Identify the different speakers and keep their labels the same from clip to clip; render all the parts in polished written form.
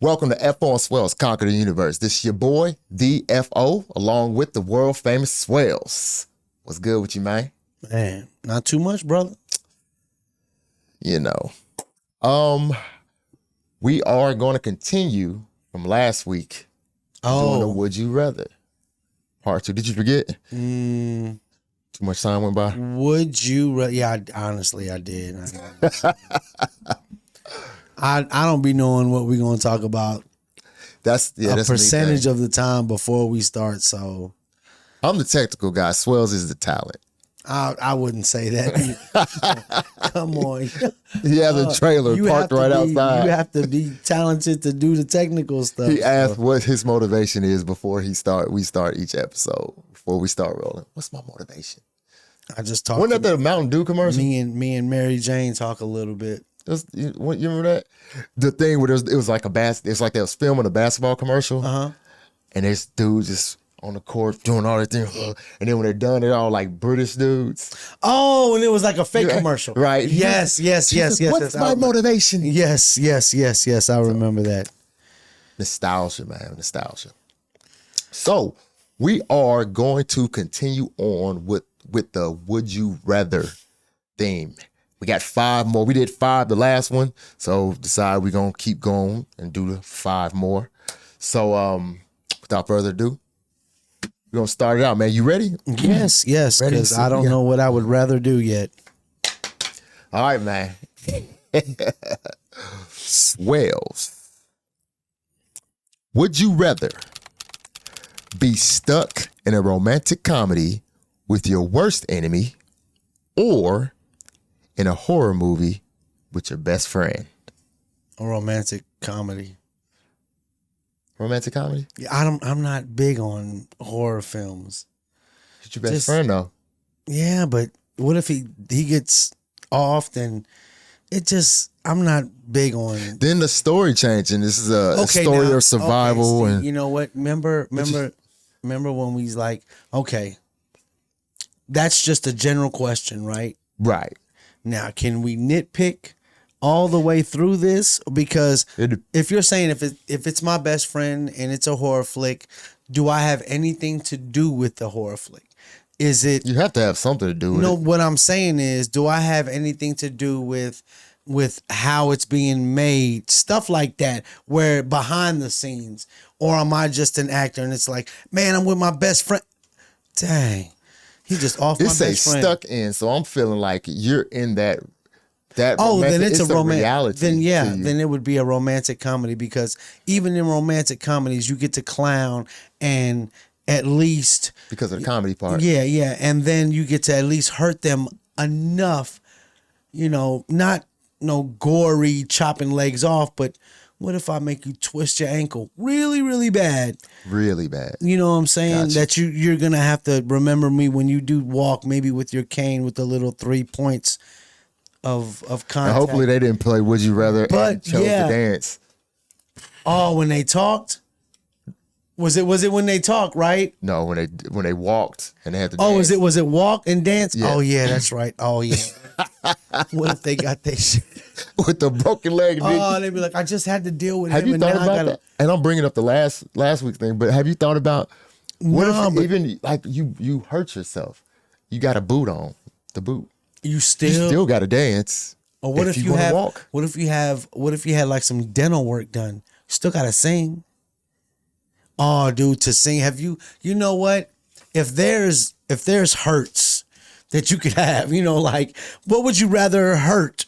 Speaker 1: Welcome to FO and Swellz, Conquer the Universe. This is your boy, the FO, along with the world famous Swellz. What's good with you, man?
Speaker 2: Man, not too much, brother.
Speaker 1: You know, we are going to continue from last week. Doing the Would You Rather part 2. Did you forget? Too much time went by.
Speaker 2: Would you rather? Yeah, honestly, I did. I don't be knowing what we're going to talk about.
Speaker 1: That's
Speaker 2: percentage of the time before we start. So
Speaker 1: I'm the technical guy. Swellz is the talent.
Speaker 2: I wouldn't say that. Come on.
Speaker 1: He has a trailer parked right outside.
Speaker 2: You have to be talented to do the technical stuff.
Speaker 1: He asked what his motivation is before we start each episode. Before we start rolling. What's my motivation?
Speaker 2: I just talked.
Speaker 1: Wasn't that the Mountain Dew commercial?
Speaker 2: Me and Mary Jane talk a little bit.
Speaker 1: You remember that? The thing where it was like it's like they was filming a basketball commercial. And this dude just on the court doing all that thing. And then when they're done, they're all like British dudes.
Speaker 2: Oh, and it was like a fake commercial.
Speaker 1: Right.
Speaker 2: Yes.
Speaker 1: What's my motivation?
Speaker 2: Yes. I remember that.
Speaker 1: Nostalgia, man. Nostalgia. So we are going to continue on with the Would You Rather theme. We got 5 more. We did 5 the last one. So decide we're going to keep going and do the 5 more. So without further ado, we're going to start it out, man. You ready?
Speaker 2: Yes, because I don't know what I would rather do yet.
Speaker 1: All right, man. Swellz. Would you rather be stuck in a romantic comedy with your worst enemy or in a horror movie with your best friend?
Speaker 2: A romantic comedy.
Speaker 1: Romantic comedy?
Speaker 2: Yeah, I'm not big on horror films.
Speaker 1: It's your best friend, though.
Speaker 2: Yeah, but what if he gets off? Then I'm not big on.
Speaker 1: Then the story changing. This is a story of survival.
Speaker 2: Okay,
Speaker 1: and
Speaker 2: you know what? Remember when we was like, okay, that's just a general question, right?
Speaker 1: Right.
Speaker 2: Now, can we nitpick all the way through this? Because if you're saying if it's my best friend and it's a horror flick, do I have anything to do with the horror flick? Is it?
Speaker 1: You have to have something to do with it.
Speaker 2: No, what I'm saying is, do I have anything to do with how it's being made? Stuff like that, where behind the scenes, or am I just an actor and it's like, man, I'm with my best friend. Dang. He just off my best friend. It say
Speaker 1: stuck in, so I'm feeling like you're in that.
Speaker 2: Then it's a
Speaker 1: reality.
Speaker 2: Then it would be a romantic comedy, because even in romantic comedies you get to clown and at least
Speaker 1: because of the comedy part.
Speaker 2: Yeah, and then you get to at least hurt them enough, not no gory chopping legs off, but what if I make you twist your ankle really, really bad?
Speaker 1: Really bad.
Speaker 2: You know what I'm saying?
Speaker 1: Gotcha.
Speaker 2: That you're going to have to remember me when you do walk, maybe with your cane with the little 3 points of contact.
Speaker 1: And hopefully they didn't play Would You Rather and chose to dance.
Speaker 2: Oh, when they talked? Was it when they talked, right?
Speaker 1: No, when they walked and they had to dance.
Speaker 2: Was it walk and dance?
Speaker 1: Yeah.
Speaker 2: Oh yeah, that's right. Oh yeah. What if they got their shit
Speaker 1: with the broken leg?
Speaker 2: Oh, they'd be like, I just had to deal with him.
Speaker 1: Have you thought about that? And I'm bringing up the last week's thing, but have you thought about what if even like you hurt yourself? You got a boot on, the boot. You still got to dance.
Speaker 2: Or what if you have
Speaker 1: walk?
Speaker 2: What if you had like some dental work done? You still got to sing. Oh, dude, to sing. Have you know what? If there's hurts that you could have, like, what would you rather hurt?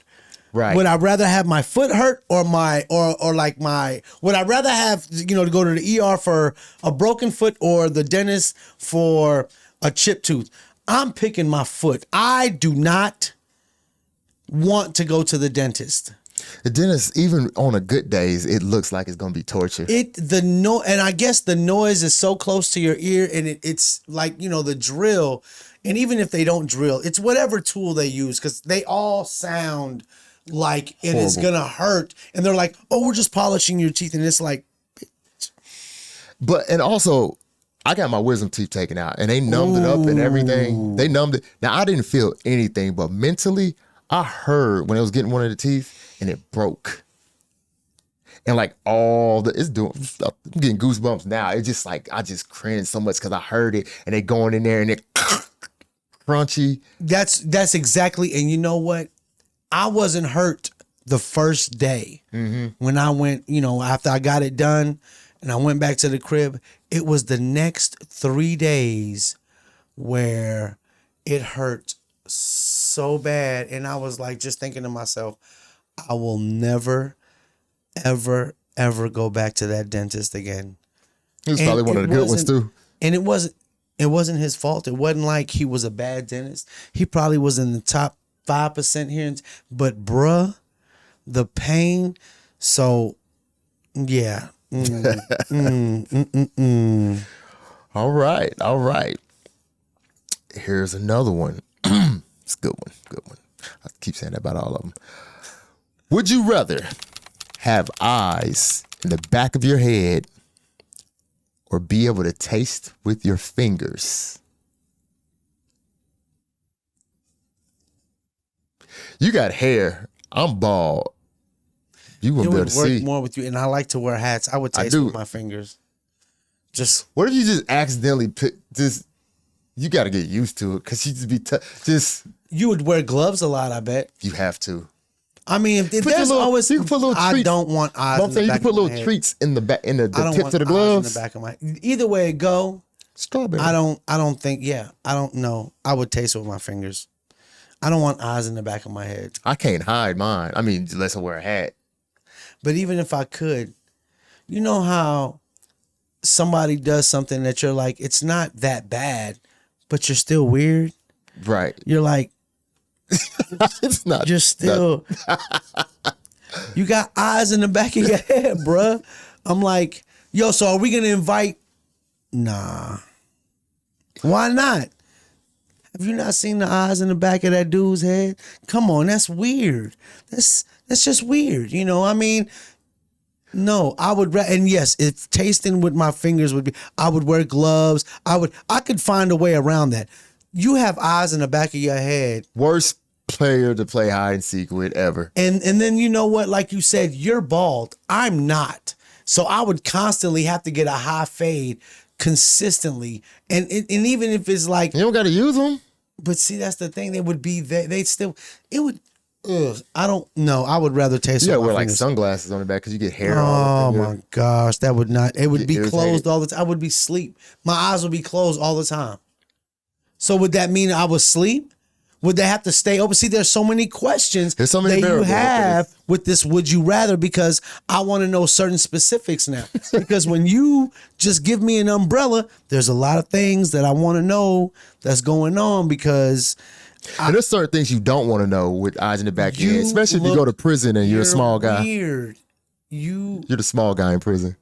Speaker 1: Right.
Speaker 2: Would I rather have my foot hurt or would I rather have, to go to the ER for a broken foot or the dentist for a chipped tooth? I'm picking my foot. I do not want to go to the dentist.
Speaker 1: The dentist, even on a good days, it looks like it's gonna be torture.
Speaker 2: And I guess the noise is so close to your ear, and it's like, the drill. And even if they don't drill, it's whatever tool they use, because they all sound like it is gonna hurt. And they're like, oh, we're just polishing your teeth, and it's like.
Speaker 1: And also, I got my wisdom teeth taken out, and they numbed it up and everything. They numbed it. Now I didn't feel anything, but mentally, I heard when I was getting one of the teeth and it broke. and like all the it's doing. I'm getting goosebumps now. It's just like I just cringe so much because I heard it and they going in there and it crunchy.
Speaker 2: That's exactly. And you know what? I wasn't hurt the first day when I went. After I got it done and I went back to the crib. It was the next 3 days where it hurt so bad, and I was like just thinking to myself, I will never, ever, ever go back to that dentist again.
Speaker 1: He was probably one of the good ones too.
Speaker 2: And it wasn't his fault. It wasn't like he was a bad dentist. He probably was in the top 5% here. But bruh, the pain. So yeah.
Speaker 1: All right. Here's another one. It's a good one. I keep saying that about all of them. Would you rather have eyes in the back of your head or be able to taste with your fingers? You got hair. I'm bald. You wouldn't be able to
Speaker 2: work
Speaker 1: see.
Speaker 2: more with you, and I like to wear hats. I would taste with my fingers. Just
Speaker 1: what if you just accidentally pick? You got to get used to it because you just be
Speaker 2: you would wear gloves a lot. I bet
Speaker 1: you have to.
Speaker 2: I mean, if there's always
Speaker 1: you can put little treats.
Speaker 2: I don't want eyes.
Speaker 1: I'm saying you can put little treats in the back in the tips of the gloves.
Speaker 2: In the back of my either way it go.
Speaker 1: Strawberry.
Speaker 2: I don't think. Yeah, I don't know. I would taste it with my fingers. I don't want eyes in the back of my head.
Speaker 1: I can't hide mine. I mean, unless I wear a hat.
Speaker 2: But even if I could, you know how somebody does something that you're like, it's not that bad, but you're still weird.
Speaker 1: Right.
Speaker 2: You're like,
Speaker 1: it's not.
Speaker 2: You're still. You got eyes in the back of your head, bruh. I'm like, yo. So are we gonna invite? Nah. Why not? Have you not seen the eyes in the back of that dude's head? Come on, that's weird. That's just weird. I mean, no, I would, and yes, if tasting with my fingers would be, I would wear gloves. I could find a way around that. You have eyes in the back of your head.
Speaker 1: Worst player to play hide and seek with ever.
Speaker 2: And then you know what? Like you said, you're bald. I'm not. So I would constantly have to get a high fade consistently. And even if it's like,
Speaker 1: you don't got to use them.
Speaker 2: But see, that's the thing. They would be, they'd still, it would, I don't know. I would rather taste.
Speaker 1: You gotta wear like sunglasses on the back because you get hair.
Speaker 2: Oh my gosh, that would not. It would be closed all the time. I would be asleep. My eyes would be closed all the time. So would that mean I would sleep? Would they have to stay open? See, there's so many questions that you have with this would you rather, because I want to know certain specifics now. Because when you just give me an umbrella, there's a lot of things that I want to know that's going on, because
Speaker 1: and there's certain things you don't want to know with eyes in the back of your head, especially if you go to prison and you're a small guy.
Speaker 2: Weird.
Speaker 1: You're the small guy in prison.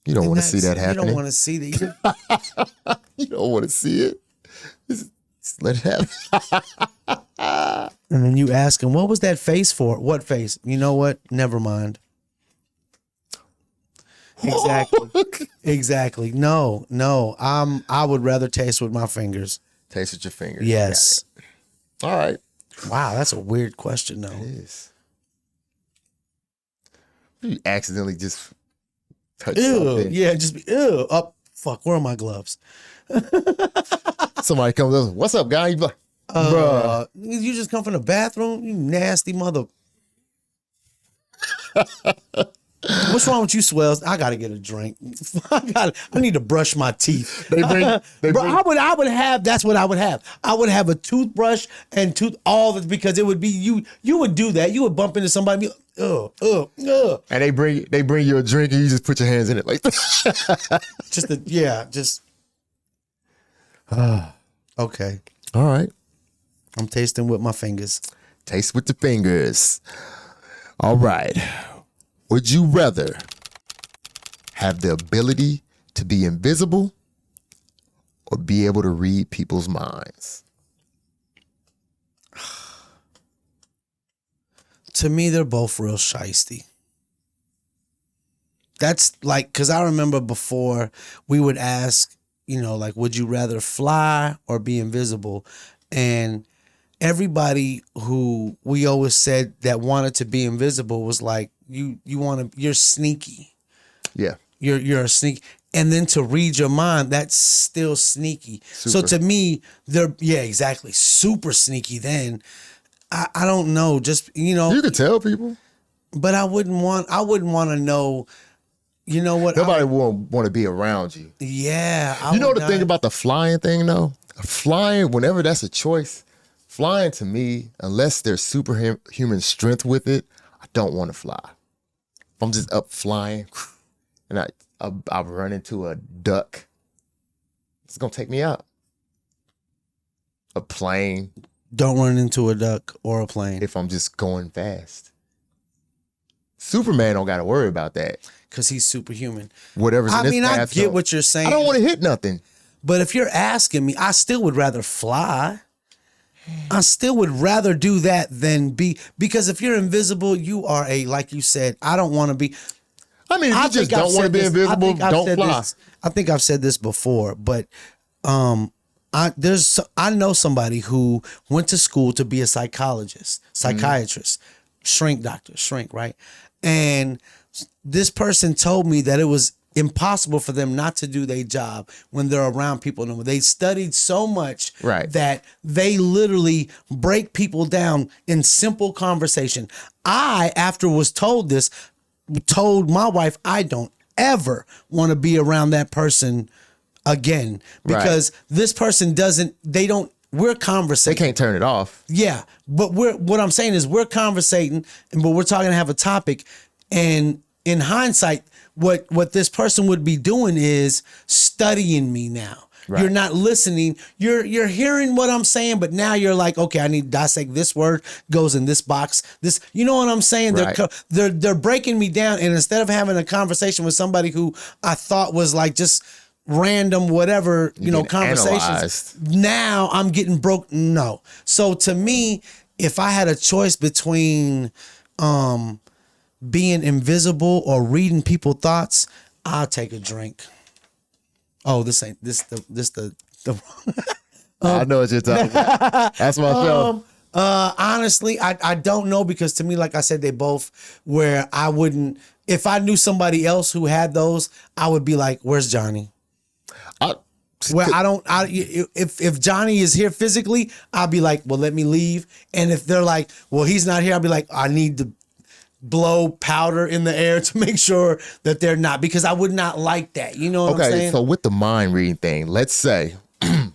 Speaker 1: You don't want to see that happening.
Speaker 2: You don't want to see that.
Speaker 1: You don't want to see it. Just let it happen.
Speaker 2: And then you ask him, what was that face for? What face? You know what? Never mind. Exactly. No. I would rather taste with my fingers.
Speaker 1: Taste with your fingers.
Speaker 2: Yes.
Speaker 1: All right.
Speaker 2: Wow, that's a weird question, though.
Speaker 1: It is. You accidentally just touch something.
Speaker 2: Yeah, just be, ew. Oh, fuck, where are my gloves?
Speaker 1: Somebody comes up, what's up, guy? You like, bruh.
Speaker 2: You just come from the bathroom? You nasty mother. What's wrong with you, Swellz? I gotta get a drink. I need to brush my teeth. I would have. That's what I would have. I would have a toothbrush and because it would be you. You would do that. You would bump into somebody. And
Speaker 1: they bring you a drink and you just put your hands in it like.
Speaker 2: Okay.
Speaker 1: All right.
Speaker 2: I'm tasting with my fingers.
Speaker 1: Taste with the fingers. All right. Would you rather have the ability to be invisible or be able to read people's minds?
Speaker 2: To me, they're both real shiesty. That's like, because I remember before we would ask, like, would you rather fly or be invisible? And everybody who we always said that wanted to be invisible was like, you're sneaky.
Speaker 1: Yeah.
Speaker 2: You're a sneak. And then to read your mind, that's still sneaky. So to me, exactly. Super sneaky then. I don't know. Just,
Speaker 1: You could tell people.
Speaker 2: But I wouldn't want to know, you know what?
Speaker 1: Nobody won't want to be around you.
Speaker 2: Yeah.
Speaker 1: You know the thing about the flying thing though? Flying, whenever that's a choice, flying to me, unless there's superhuman strength with it, I don't want to fly. If I'm just up flying and I run into a duck, it's gonna take me out. A plane.
Speaker 2: Don't run into a duck or a plane.
Speaker 1: If I'm just going fast. Superman don't got to worry about that.
Speaker 2: Because he's superhuman.
Speaker 1: Whatever's in his path.
Speaker 2: I get what you're saying.
Speaker 1: I don't want to hit nothing.
Speaker 2: But if you're asking me, I still would rather fly. I still would rather do that than because if you're invisible, you are like you said, I don't want to be.
Speaker 1: I mean, if you just don't want to be invisible, don't fly.
Speaker 2: I think I've said this before, but I know somebody who went to school to be a psychiatrist, shrink doctor, right? And this person told me that it was impossible for them not to do their job when they're around people. They studied so much that they literally break people down in simple conversation. After was told this, told my wife, I don't ever want to be around that person again because this person we're conversating.
Speaker 1: They can't turn it off.
Speaker 2: Yeah. But what I'm saying is we're conversating but we're talking to have a topic. And in hindsight, what this person would be doing is studying me now. Right. You're not listening. You're hearing what I'm saying, but now you're like, okay, I need to dissect this word goes in this box. This, you know what I'm saying? Right. They're breaking me down. And instead of having a conversation with somebody who I thought was like just random, whatever, conversations. Analyzed. Now I'm getting broke. No. So to me, if I had a choice between being invisible or reading people's thoughts, I'll take a drink. Oh, this the
Speaker 1: I know what you're talking about. That's my show.
Speaker 2: Honestly, I don't know because to me, like I said, they both where I wouldn't, if I knew somebody else who had those, I would be like, where's Johnny? If Johnny is here physically, I'll be like, well, let me leave. And if they're like, well, he's not here, I'll be like, I need to blow powder in the air to make sure that they're not, because I would not like that. You know what I'm saying?
Speaker 1: Okay, so with the mind reading thing, let's say it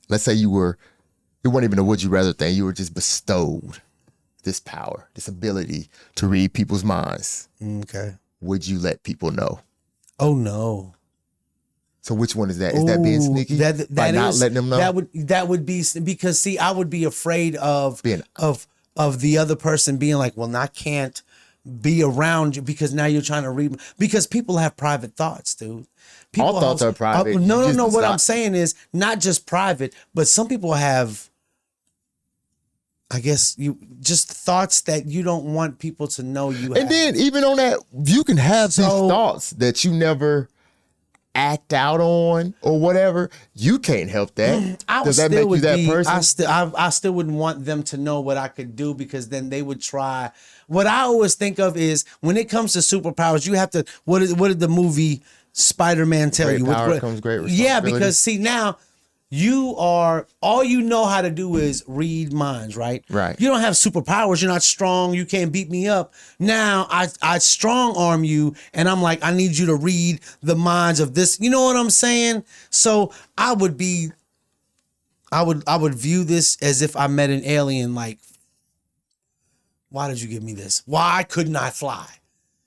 Speaker 1: wasn't even a would you rather thing. You were just bestowed this power, this ability to read people's minds.
Speaker 2: Okay.
Speaker 1: Would you let people know?
Speaker 2: Oh no.
Speaker 1: So which one is that? Is that being sneaky? By not letting them know?
Speaker 2: That would be because see, I would be afraid of the other person being like, well, I can't be around you because now you're trying to read, because people have private thoughts, dude.
Speaker 1: All thoughts are private.
Speaker 2: No. What I'm saying is not just private, but some people have, I guess, just thoughts that you don't want people to know you have.
Speaker 1: And then even on that, you can have these thoughts that you never act out on or whatever. You can't help that. Does that make you that person?
Speaker 2: I still wouldn't want them to know what I could do, because then they would try. What I always think of is when it comes to superpowers, you have to, what did the movie Spider-Man tell you?
Speaker 1: Great power comes great responsibility.
Speaker 2: Yeah, because see, now all you know how to do is read minds, right?
Speaker 1: Right.
Speaker 2: You don't have superpowers. You're not strong. You can't beat me up. Now I strong arm you, and I'm like, I need you to read the minds of this. You know what I'm saying? So I would view this as if I met an alien. Like, why did you give me this? Why couldn't I fly?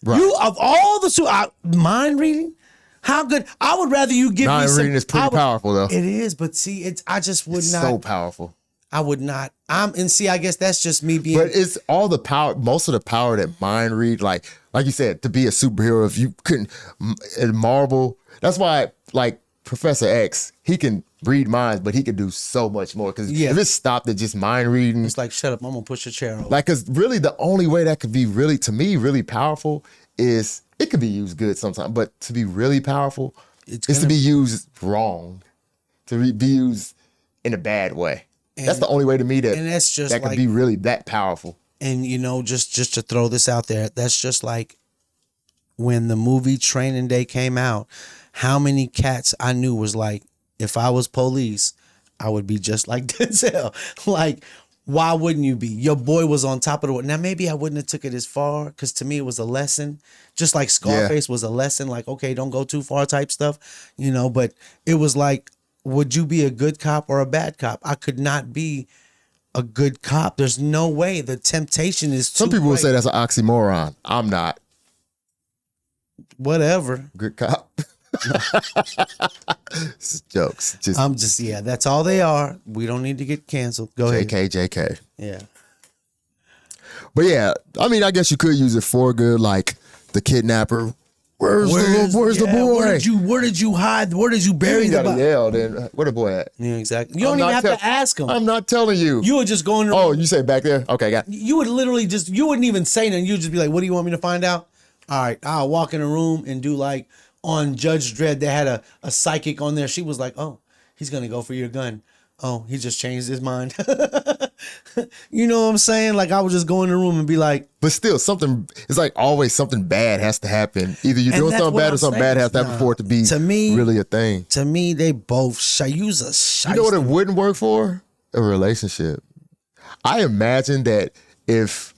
Speaker 2: Right. You, of all the mind reading. How good? I would rather you give me some. Mind reading
Speaker 1: is pretty powerful, though.
Speaker 2: It is, but see, I just would not.
Speaker 1: So powerful.
Speaker 2: I would not. And see, I guess that's just me being.
Speaker 1: But it's all the power, most of the power that mind read, like you said, to be a superhero, if you couldn't, in Marvel, that's why, like Professor X, he can read minds, but he could do so much more. Because if it stopped at just mind reading,
Speaker 2: it's like, shut up, I'm gonna push your chair over.
Speaker 1: Like, because really, the only way that could be really, to me, really powerful is. It could be used good sometimes, but to be really powerful, it's to be used wrong, to be used in a bad way. That's the only way to me that
Speaker 2: and that's just
Speaker 1: that could
Speaker 2: like,
Speaker 1: be really that powerful.
Speaker 2: and you know, just to throw this out there, that's just like when the movie Training Day came out, how many cats I knew was like, if I was police, I would be just like Denzel. Like, why wouldn't you be? Your boy was on top of the world. Now, maybe I wouldn't have took it as far because to me it was a lesson. Just like Scarface was a lesson, like, okay, don't go too far type stuff, you know, but it was like, would you be a good cop or a bad cop? I could not be a good cop. There's no way. The temptation is too
Speaker 1: Some people
Speaker 2: great.
Speaker 1: will say that's an oxymoron. I'm not.
Speaker 2: Whatever.
Speaker 1: Good cop. It's jokes.
Speaker 2: I'm just, yeah, that's all they are. We don't need to get canceled. Go ahead.
Speaker 1: JK.
Speaker 2: Yeah.
Speaker 1: But yeah, I mean, I guess you could use it for good, like the kidnapper. Where's the boy?
Speaker 2: Where did you hide? Where did you bury
Speaker 1: You
Speaker 2: the
Speaker 1: gotta
Speaker 2: body?
Speaker 1: yell, then where the boy at?
Speaker 2: Yeah, exactly. You don't even have to ask him.
Speaker 1: I'm not telling you.
Speaker 2: You would just go in the
Speaker 1: Oh, you say back there? Okay, got it.
Speaker 2: You would literally just, you wouldn't even say nothing. You'd just be like, what do you want me to find out? All right, I'll walk in a room and do like on Judge Dredd, they had a psychic on there. She was like, oh, he's going to go for your gun. Oh, he just changed his mind. You know what I'm saying? Like I would just go in the room and be like.
Speaker 1: But still, it's like always something bad has to happen. Either you're doing something bad or something bad has to happen for it to be really a thing.
Speaker 2: To me, they both use a shite.
Speaker 1: You know what it wouldn't work for? A relationship. I imagine that if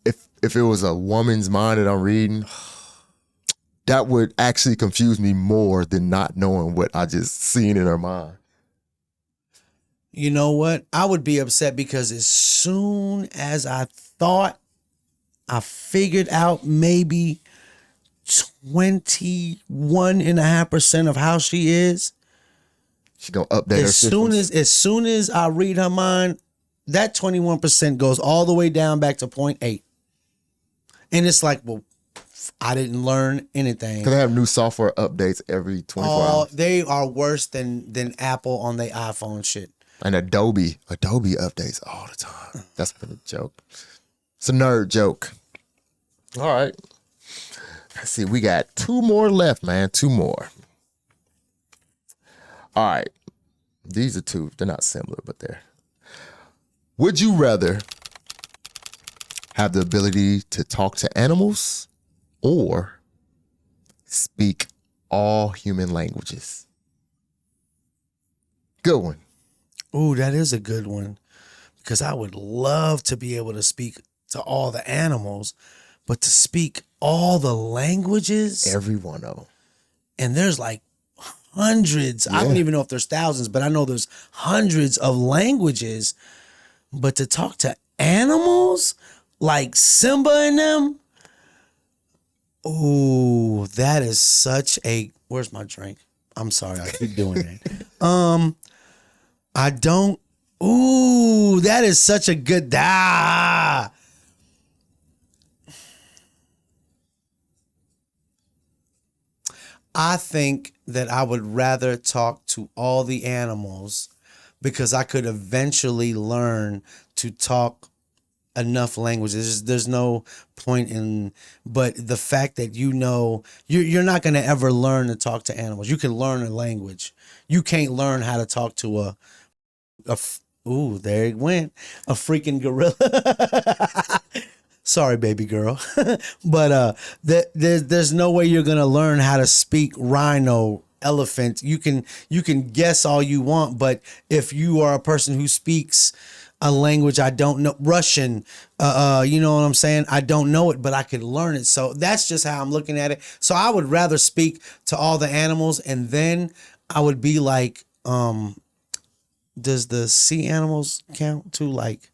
Speaker 1: it was a woman's mind that I'm reading, that would actually confuse me more than not knowing what I just seen in her mind.
Speaker 2: You know what? I would be upset because as soon as I thought I figured out maybe 21.5% of how she is,
Speaker 1: she gonna update her systems.
Speaker 2: As soon as I read her mind, that 21% goes all the way down back to 0.8. And it's like, well, I didn't learn anything.
Speaker 1: Because they have new software updates every 24 hours.
Speaker 2: They are worse than Apple on their iPhone shit.
Speaker 1: And Adobe updates all the time. That's been a joke. It's a nerd joke. All right. Let's see. We got 2 more left, man. 2 more. All right. These are 2. They're not similar, but they're. Would you rather have the ability to talk to animals or speak all human languages? Good one.
Speaker 2: Ooh, that is a good one. Because I would love to be able to speak to all the animals, but to speak all the languages.
Speaker 1: Every one of them.
Speaker 2: And there's like hundreds. Yeah. I don't even know if there's thousands, but I know there's hundreds of languages. But to talk to animals like Simba and them, ooh, that is such a. Where's my drink? I'm sorry, I keep doing that. I don't. Ooh, that is such a good. I think that I would rather talk to all the animals because I could eventually learn to talk enough languages. There's no point in, but the fact that you're not going to ever learn to talk to animals. You can learn a language. You can't learn how to talk to there it went, a freaking gorilla. Sorry, baby girl. But there's no way you're gonna learn how to speak rhino, elephant. You can guess all you want, but if you are a person who speaks a language I don't know, Russian, you know what I'm saying? I don't know it, but I could learn it. So that's just how I'm looking at it. So I would rather speak to all the animals, and then I would be like, does the sea animals count too? Like,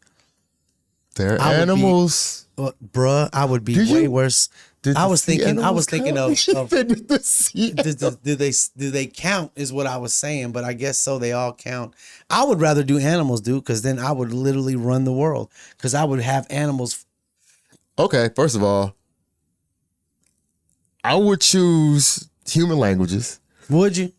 Speaker 1: they're animals.
Speaker 2: Bruh, I would be way worse. I was thinking of
Speaker 1: the sea
Speaker 2: do they count is what I was saying, but I guess so, they all count. I would rather do animals, dude, because then I would literally run the world because I would have animals.
Speaker 1: Okay, first of all, I would choose human languages.
Speaker 2: Would you?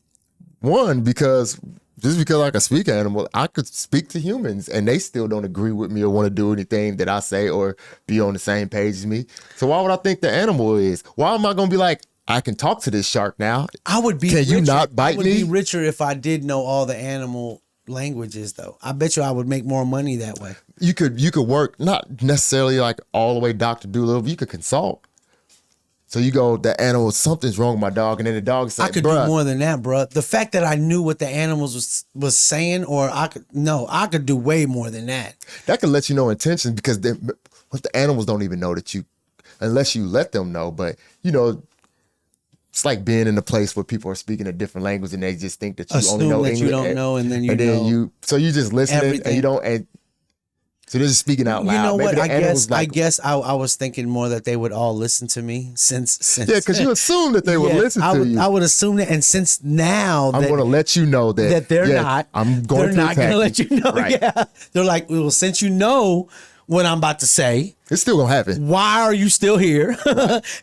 Speaker 1: One, because I can speak animal, I could speak to humans and they still don't agree with me or want to do anything that I say or be on the same page as me. So why would I think the animal is? Why am I going to be like, I can talk to this shark now?
Speaker 2: I would be
Speaker 1: Can
Speaker 2: richer.
Speaker 1: You not bite me?
Speaker 2: I would be richer if I did know all the animal languages though. I bet you I would make more money that way.
Speaker 1: You could work, not necessarily like all the way Dr. Doolittle, but you could consult. So you go, the animal, something's wrong with my dog, and then the dog says,
Speaker 2: I could do more than that, bro. The fact that I knew what the animals was saying, or I could do way more than that.
Speaker 1: That could let you know intention, because what the animals don't even know that you, unless you let them know. But you know, it's like being in a place where people are speaking a different language and they just think that you only know English.
Speaker 2: You don't know, and then you know.
Speaker 1: So you just listening
Speaker 2: everything.
Speaker 1: And you don't. And so they're just speaking out loud.
Speaker 2: You know what?
Speaker 1: Maybe
Speaker 2: I guess I was thinking more that they would all listen to me since
Speaker 1: yeah, because you assume that they would listen to you.
Speaker 2: I would assume that, and since now
Speaker 1: I'm going to let you know that
Speaker 2: they're not.
Speaker 1: I'm going
Speaker 2: they're not going to let you know.
Speaker 1: Right.
Speaker 2: Yeah, they're like, well, since you know what I'm about to say,
Speaker 1: it's still going to happen.
Speaker 2: Why are you still here?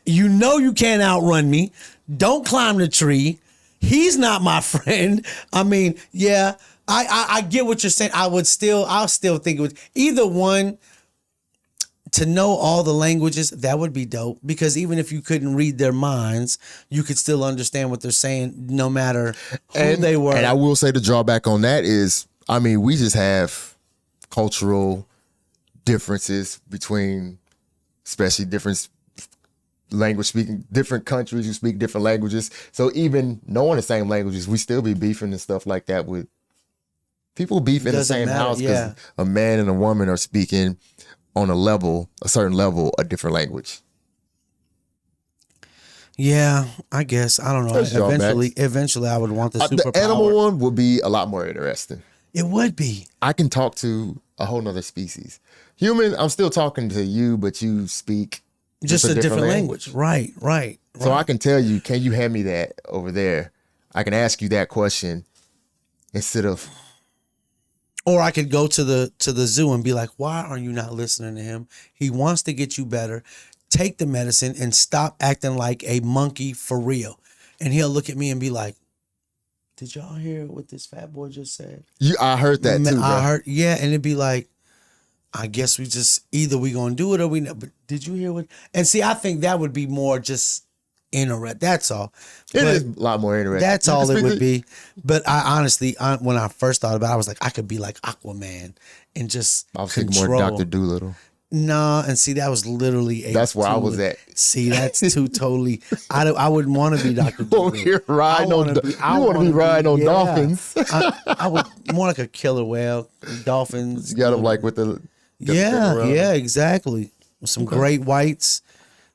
Speaker 2: You know you can't outrun me. Don't climb the tree. He's not my friend. I mean, yeah. I get what you're saying. I'll still think it was either one. To know all the languages, that would be dope, because even if you couldn't read their minds, you could still understand what they're saying no matter who they were.
Speaker 1: And I will say the drawback on that is, I mean, we just have cultural differences between, especially different language speaking, different countries who speak different languages. So even knowing the same languages, we still be beefing and stuff like that with people beef in the same house because a man and a woman are speaking on a certain level, a different language.
Speaker 2: Yeah, I guess. I don't know. Eventually I would want the superpower.
Speaker 1: The animal one would be a lot more interesting.
Speaker 2: It would be.
Speaker 1: I can talk to a whole nother species. Human, I'm still talking to you, but you speak
Speaker 2: just a different language. Right.
Speaker 1: So I can tell you, can you hand me that over there? I can ask you that question instead of...
Speaker 2: Or I could go to the zoo and be like, why are you not listening to him? He wants to get you better. Take the medicine and stop acting like a monkey for real. And he'll look at me and be like, did y'all hear what this fat boy just said?
Speaker 1: I heard that too, bro.
Speaker 2: Yeah, and it'd be like, I guess we just, either we gonna do it or we not. But did you hear what? And see, I think that would be more just interesting. That's all.
Speaker 1: It is a lot more interesting.
Speaker 2: That's all it would be. But I honestly, when I first thought about it, I was like, I could be like Aquaman and just
Speaker 1: I was thinking more Dr. Doolittle.
Speaker 2: No, and see, that was literally
Speaker 1: that's where I was at.
Speaker 2: See, that's too totally. I wouldn't want to be Dr. Doolittle.
Speaker 1: You want to be riding on dolphins.
Speaker 2: I would more like a killer whale, dolphins.
Speaker 1: You got them like with the
Speaker 2: yeah, exactly. With some great whites.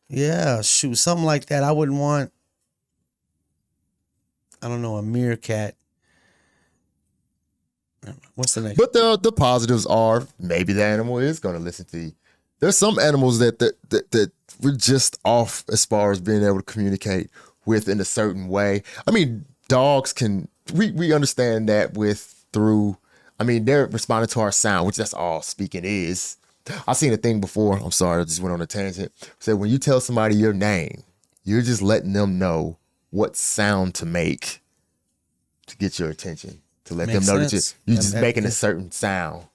Speaker 2: Yeah, shoot, something like that. I wouldn't want, I don't know, a meerkat. What's the next?
Speaker 1: But the positives are maybe the animal is going to listen to you. There's some animals that we're just off as far as being able to communicate with in a certain way. I mean, dogs can, we understand that they're responding to our sound, which that's all speaking is. I've seen a thing before. I'm sorry, I just went on a tangent. Said when you tell somebody your name, you're just letting them know what sound to make to get your attention. To let them know that you're just making a certain sound.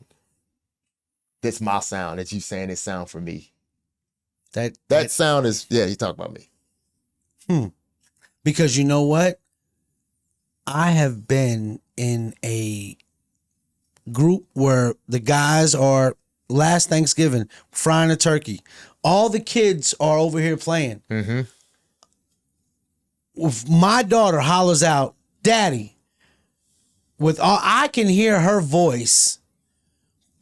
Speaker 1: That's my sound. That you saying this sound for me. That sound is, you talk about me.
Speaker 2: Because you know what? I have been in a group where the guys are last Thanksgiving frying a turkey. All the kids are over here playing. Mm-hmm. If my daughter hollers out, "Daddy," I can hear her voice,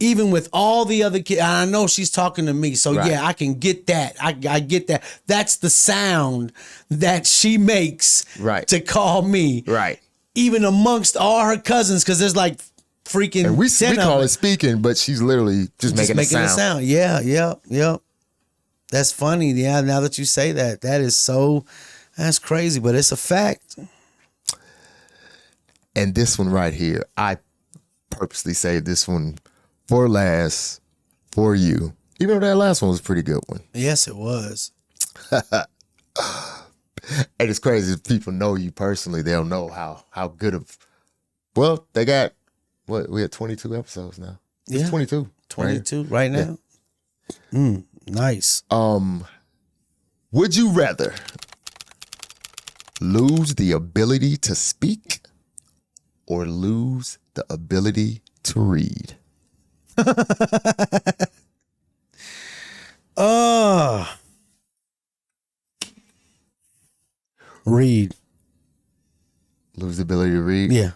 Speaker 2: even with all the other kids. I know she's talking to me, so yeah, I can get that. I get that. That's the sound that she makes to call me.
Speaker 1: Right.
Speaker 2: Even amongst all her cousins, because there's like freaking.
Speaker 1: And we call it speaking, but she's literally just making a sound.
Speaker 2: Yeah. That's funny. Yeah, now that you say that, that's crazy, but it's a fact.
Speaker 1: And this one right here, I purposely saved this one for last for you. Even though that last one was a pretty good one.
Speaker 2: Yes, it was.
Speaker 1: And it's crazy if people know you personally, they'll know how good of, well, they got, we had 22 episodes now. It's 22.
Speaker 2: 22 right now? Yeah. Nice.
Speaker 1: Would you rather lose the ability to speak or lose the ability to read?
Speaker 2: Read.
Speaker 1: Lose the ability to read?
Speaker 2: Yeah.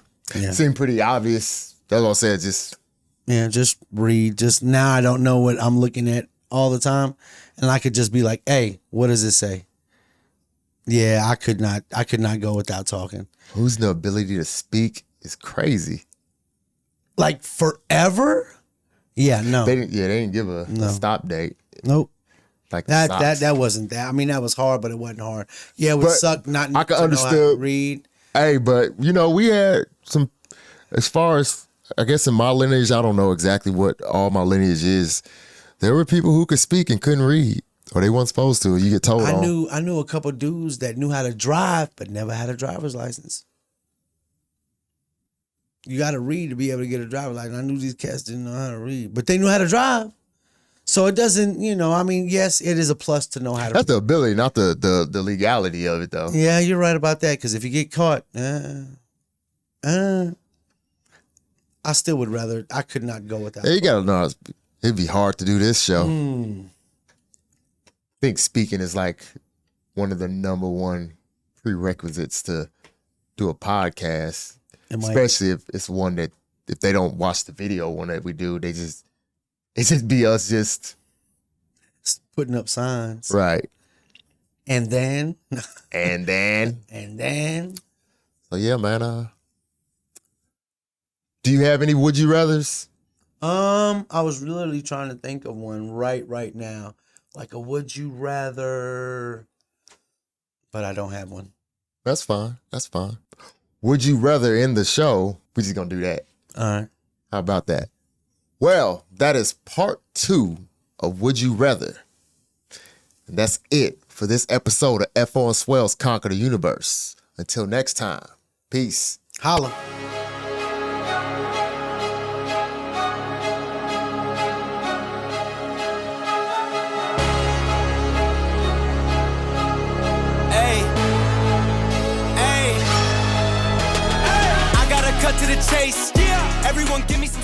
Speaker 1: Seemed pretty obvious. That's what I said. Just
Speaker 2: read. Just now I don't know what I'm looking at all the time. And I could just be like, hey, what does it say? Yeah, I could not go without talking.
Speaker 1: losing the ability to speak is crazy.
Speaker 2: Like forever? Yeah, no.
Speaker 1: They didn't give a stop date.
Speaker 2: Nope.
Speaker 1: Like
Speaker 2: that wasn't that. I mean, that was hard, but it wasn't hard. Yeah, it would suck not
Speaker 1: I can
Speaker 2: to
Speaker 1: understand.
Speaker 2: know how to read.
Speaker 1: Hey, but we had some, as far as I guess in my lineage, I don't know exactly what all my lineage is. There were people who could speak and couldn't read, or they weren't supposed to. You get told.
Speaker 2: I knew a couple dudes that knew how to drive, but never had a driver's license. You got to read to be able to get a driver's license. I knew these cats didn't know how to read, but they knew how to drive. So it doesn't, I mean, yes, it is a plus to know how to
Speaker 1: That's the ability, not the legality of it, though.
Speaker 2: Yeah, you're right about that, because if you get caught, I still would rather, I could not go without.
Speaker 1: Yeah, you got to know, it'd be hard to do this show. I think speaking is like one of the number one prerequisites to do a podcast, especially if it's one that, if they don't watch the video one that we do, it just be us just
Speaker 2: putting up signs.
Speaker 1: Right.
Speaker 2: And then.
Speaker 1: And then. So yeah, man. Do you have any would you rathers?
Speaker 2: I was literally trying to think of one right now. Like a would you rather, but I don't have one.
Speaker 1: That's fine. Would you rather end the show? We're just gonna do that.
Speaker 2: All right.
Speaker 1: How about that? Well, that is part 2 of Would You Rather. And that's it for this episode of F.O. and Swellz Conquer the Universe. Until next time, peace.
Speaker 2: Holla.
Speaker 3: I gotta cut to the chase. Yeah. Everyone give me some